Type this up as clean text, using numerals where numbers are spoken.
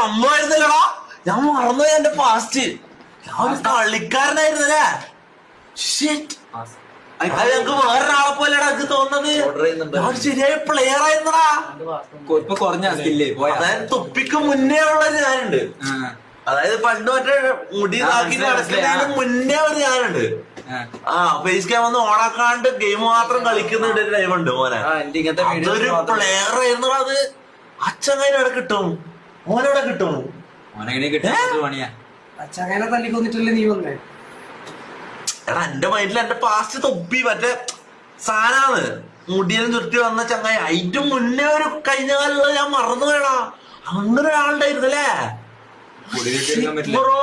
സംഭവമായിരുന്നല്ലടാ, ഞാൻ മറന്നുപോയി എന്റെ പാസ്റ്റ്. ഞാൻ ഒരു കളിക്കാരനായിരുന്നല്ലേ. അത് ഞങ്ങക്ക് വേറൊരാളെ പോലെടാ എനിക്ക് തോന്നുന്നത്. ഞാൻ ശരിയായ പ്ലെയർ ആയിരുന്നടാ. ഇപ്പൊ കുറഞ്ഞ സ്കില്ലേ പോയ. അതായത് തൊപ്പിക്ക് മുന്നേ ഉള്ളൊരു ഞാനുണ്ട്. അതായത് പണ്ട് മറ്റേ മുടി നാക്കി നടക്കുന്നതിന് മുന്നേ ഒരു ഞാനുണ്ട്. ഫേസ് ക്യാം ഒന്ന് ഓണാക്കാണ്ട് ഗെയിം മാത്രം കളിക്കുന്ന ഒരു ടൈമുണ്ട് മോനെ. അതൊരു പ്ലെയർ ആയിരുന്നു. അത് അച്ചങ്ങനെ കിട്ടും, മോനെവിടെ കിട്ടും? അച്ചങ്ങനെ തല്ലിക്കൊന്നിട്ടല്ലേ നീ വന്നേ? എടാ എന്റെ മൈൻഡിൽ എന്റെ പാസ്റ്റ് തൊപ്പി മറ്റേ സാധനാണ്. മുടിയും ചുരുട്ടി വന്ന ചങ്ങായി. അതിന്റെ മുന്നേ ഒരു കഴിഞ്ഞ കാലമുള്ളത് ഞാൻ മറന്നു പോയടാ. അങ്ങനെ ഒരാളുണ്ടായിരുന്നല്ലേ ബ്രോ.